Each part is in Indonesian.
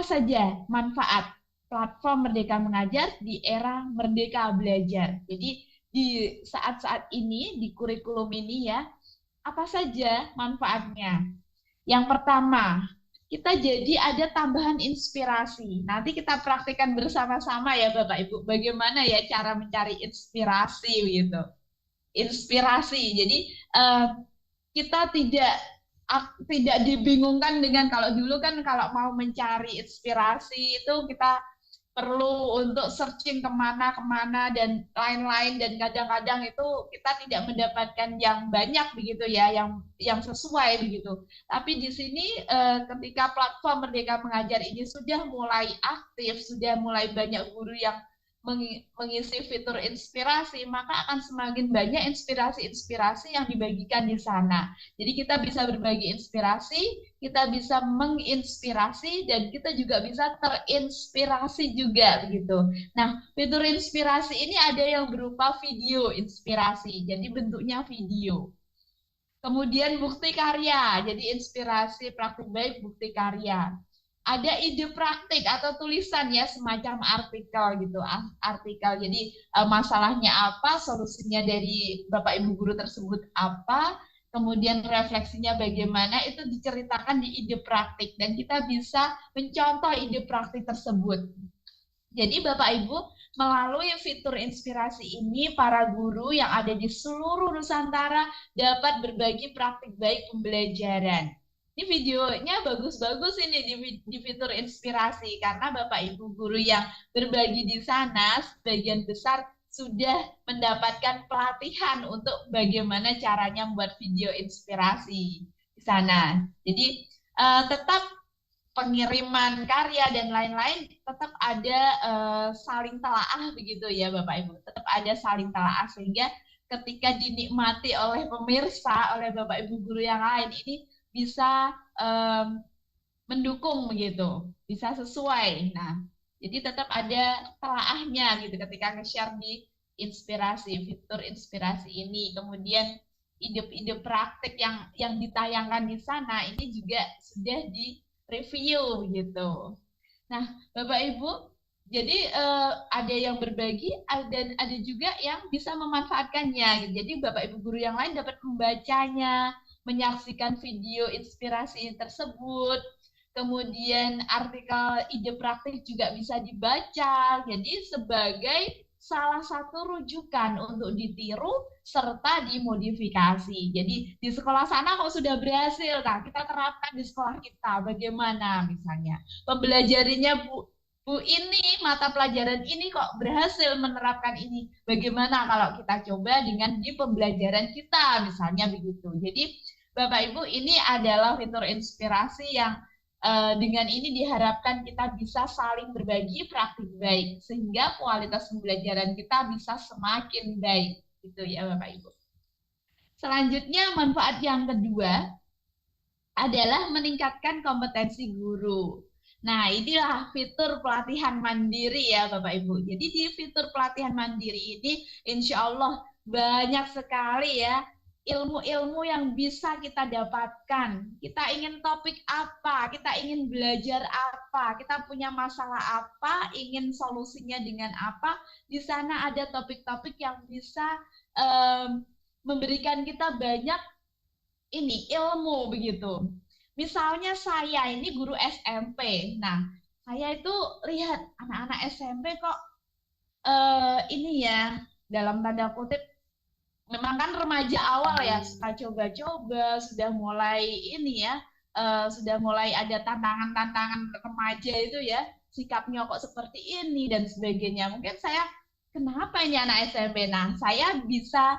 saja manfaat platform Merdeka Mengajar di era Merdeka Belajar? Jadi di saat-saat ini, di kurikulum ini ya, apa saja manfaatnya? Yang pertama, kita jadi ada tambahan inspirasi. Nanti kita praktikkan bersama-sama ya Bapak Ibu, bagaimana ya cara mencari inspirasi gitu. Inspirasi. Jadi eh, kita tidak dibingungkan dengan kalau dulu kan kalau mau mencari inspirasi itu kita perlu untuk searching kemana-kemana dan lain-lain dan kadang-kadang itu kita tidak mendapatkan yang banyak begitu ya, yang sesuai begitu. Tapi di sini ketika platform Merdeka Mengajar ini sudah mulai aktif, sudah mulai banyak guru yang mengisi fitur inspirasi, maka akan semakin banyak inspirasi-inspirasi yang dibagikan di sana. Jadi kita bisa berbagi inspirasi, kita bisa menginspirasi, dan kita juga bisa terinspirasi juga begitu. Nah, fitur inspirasi ini ada yang berupa video inspirasi, jadi bentuknya video. Kemudian bukti karya, jadi inspirasi praktik baik bukti karya. Ada ide praktik atau tulisan ya, semacam artikel gitu, artikel. Jadi masalahnya apa, solusinya dari Bapak Ibu guru tersebut apa, kemudian refleksinya bagaimana, itu diceritakan di ide praktik dan kita bisa mencontoh ide praktik tersebut. Jadi Bapak Ibu, melalui fitur inspirasi ini, para guru yang ada di seluruh Nusantara dapat berbagi praktik baik pembelajaran. Ini videonya bagus-bagus ini di fitur inspirasi, karena Bapak Ibu guru yang berbagi di sana, sebagian besar sudah mendapatkan pelatihan untuk bagaimana caranya membuat video inspirasi di sana. Jadi tetap pengiriman karya dan lain-lain tetap ada saling telaah begitu ya Bapak Ibu. Tetap ada saling telaah sehingga ketika dinikmati oleh pemirsa, oleh Bapak Ibu guru yang lain ini bisa mendukung begitu, bisa sesuai. Nah, jadi tetap ada telaahnya gitu ketika nge-share di inspirasi, fitur inspirasi ini. Kemudian ide-ide praktik yang ditayangkan di sana ini juga sudah di review gitu. Nah, Bapak Ibu, jadi ada yang berbagi dan ada juga yang bisa memanfaatkannya. Jadi Bapak Ibu guru yang lain dapat membacanya, menyaksikan video inspirasi tersebut. Kemudian artikel ide praktik juga bisa dibaca. Jadi sebagai salah satu rujukan untuk ditiru serta dimodifikasi. Jadi di sekolah sana kok sudah berhasil, nah kita terapkan di sekolah kita. Bagaimana misalnya pembelajarannya Bu ini, mata pelajaran ini kok berhasil menerapkan ini. Bagaimana kalau kita coba dengan di pembelajaran kita, misalnya begitu. Jadi Bapak Ibu, ini adalah fitur inspirasi yang dengan ini diharapkan kita bisa saling berbagi praktik baik sehingga kualitas pembelajaran kita bisa semakin baik gitu ya Bapak Ibu. Selanjutnya manfaat yang kedua adalah meningkatkan kompetensi guru. Nah, inilah fitur pelatihan mandiri ya Bapak Ibu. Jadi di fitur pelatihan mandiri ini insya Allah banyak sekali ya ilmu-ilmu yang bisa kita dapatkan. Kita ingin topik apa, kita ingin belajar apa, kita punya masalah apa, ingin solusinya dengan apa. Di sana ada topik-topik yang bisa memberikan kita banyak ini ilmu begitu. Misalnya saya ini guru SMP. Nah, saya itu lihat anak-anak SMP kok ini ya dalam tanda kutip memang kan remaja awal ya, suka coba-coba, sudah mulai ini ya, sudah mulai ada tantangan-tantangan remaja itu ya, sikapnya kok seperti ini dan sebagainya. Mungkin saya, kenapa ini anak SMP? Nah, saya bisa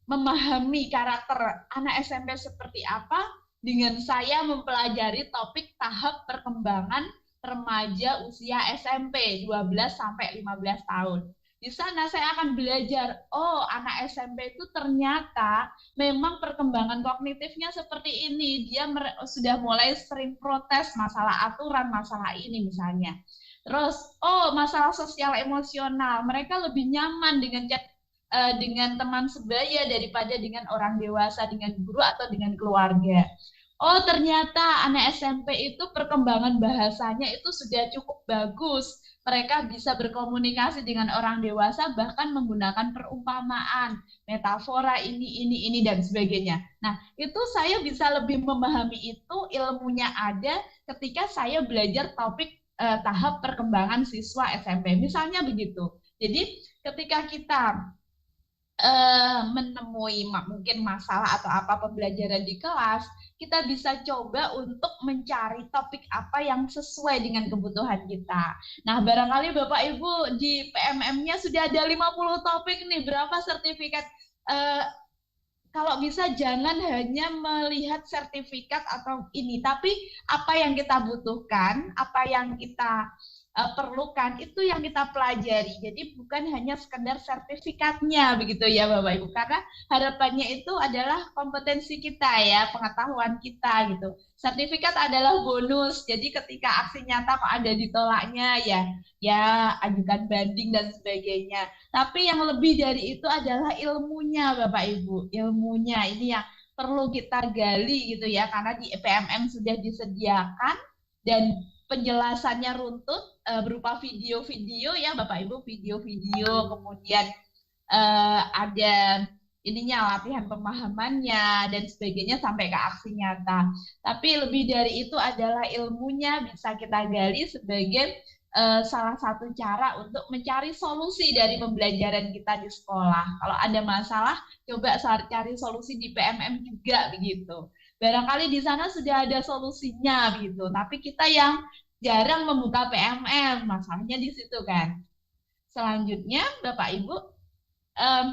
memahami karakter anak SMP seperti apa dengan saya mempelajari topik tahap perkembangan remaja usia SMP 12 sampai 15 tahun. Di sana saya akan belajar, oh anak SMP itu ternyata memang perkembangan kognitifnya seperti ini. Dia sudah mulai sering protes masalah aturan, masalah ini misalnya. Terus, oh masalah sosial emosional, mereka lebih nyaman dengan teman sebaya daripada dengan orang dewasa, dengan guru atau dengan keluarga. Oh, ternyata anak SMP itu perkembangan bahasanya itu sudah cukup bagus. Mereka bisa berkomunikasi dengan orang dewasa, bahkan menggunakan perumpamaan, metafora ini, dan sebagainya. Nah, itu saya bisa lebih memahami itu, ilmunya ada ketika saya belajar topik tahap perkembangan siswa SMP. Misalnya begitu. Jadi, ketika kita menemui mungkin masalah atau apa pembelajaran di kelas, kita bisa coba untuk mencari topik apa yang sesuai dengan kebutuhan kita. Nah, barangkali Bapak Ibu di PMM-nya sudah ada 50 topik nih, berapa sertifikat? Eh, Kalau bisa jangan hanya melihat sertifikat atau ini, tapi apa yang kita butuhkan, apa yang kita perlukan itu yang kita pelajari. Jadi bukan hanya sekedar sertifikatnya begitu ya Bapak Ibu. Karena harapannya itu adalah kompetensi kita ya, pengetahuan kita gitu. Sertifikat adalah bonus. Jadi ketika aksi nyata kok ada ditolaknya ya, ya ajukan banding dan sebagainya. Tapi yang lebih dari itu adalah ilmunya, Bapak Ibu. Ilmunya ini yang perlu kita gali gitu ya, karena di PMM sudah disediakan dan penjelasannya runtut berupa video-video ya, Bapak Ibu, video-video, kemudian ada ininya latihan pemahamannya dan sebagainya sampai ke aksi nyata. Tapi lebih dari itu adalah ilmunya bisa kita gali sebagai salah satu cara untuk mencari solusi dari pembelajaran kita di sekolah. Kalau ada masalah, coba cari solusi di PMM juga begitu. Barangkali di sana sudah ada solusinya begitu, tapi kita yang jarang membuka PMM, masalahnya di situ kan. Selanjutnya, Bapak Ibu, um,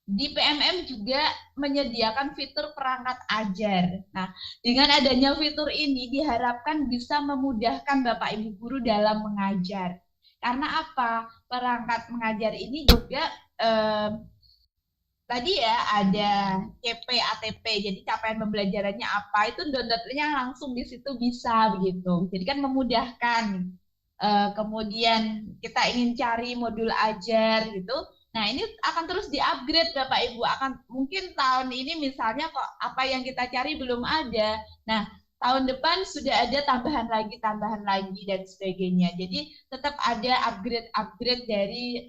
di PMM juga menyediakan fitur perangkat ajar. Nah, dengan adanya fitur ini diharapkan bisa memudahkan Bapak Ibu guru dalam mengajar. Karena apa? Perangkat mengajar ini juga tadi ya ada CP, ATP, jadi capaian pembelajarannya apa, itu downloadnya langsung di situ bisa begitu. Jadi kan memudahkan. Kemudian kita ingin cari modul ajar gitu. Nah, ini akan terus di-upgrade Bapak Ibu. Akan mungkin tahun ini misalnya kok apa yang kita cari belum ada. Nah, tahun depan sudah ada tambahan lagi dan sebagainya. Jadi tetap ada upgrade-upgrade dari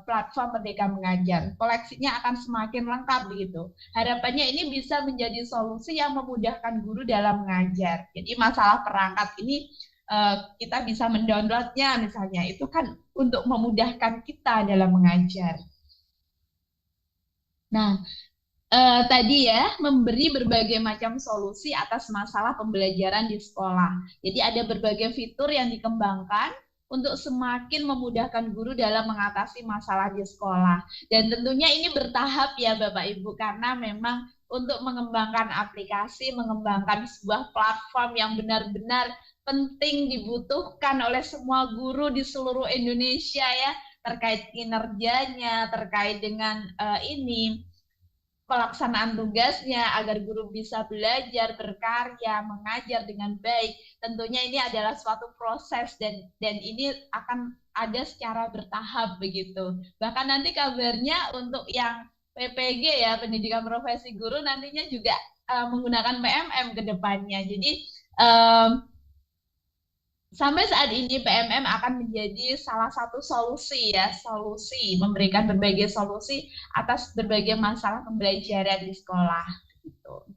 platform Merdeka Mengajar. Koleksinya akan semakin lengkap begitu. Harapannya ini bisa menjadi solusi yang memudahkan guru dalam mengajar. Jadi masalah perangkat ini kita bisa mendownloadnya misalnya, itu kan untuk memudahkan kita dalam mengajar. Nah, tadi ya, memberi berbagai macam solusi atas masalah pembelajaran di sekolah. Jadi ada berbagai fitur yang dikembangkan untuk semakin memudahkan guru dalam mengatasi masalah di sekolah. Dan tentunya ini bertahap ya Bapak Ibu, karena memang untuk mengembangkan aplikasi, mengembangkan sebuah platform yang benar-benar penting dibutuhkan oleh semua guru di seluruh Indonesia ya, terkait kinerjanya, terkait dengan ini pelaksanaan tugasnya agar guru bisa belajar, berkarya, mengajar dengan baik. Tentunya ini adalah suatu proses dan ini akan ada secara bertahap begitu. Bahkan nanti kabarnya untuk yang PPG ya, pendidikan profesi guru nantinya juga menggunakan PMM ke depannya. Jadi sampai saat ini PMM akan menjadi salah satu solusi ya, solusi memberikan berbagai solusi atas berbagai masalah pembelajaran di sekolah gitu.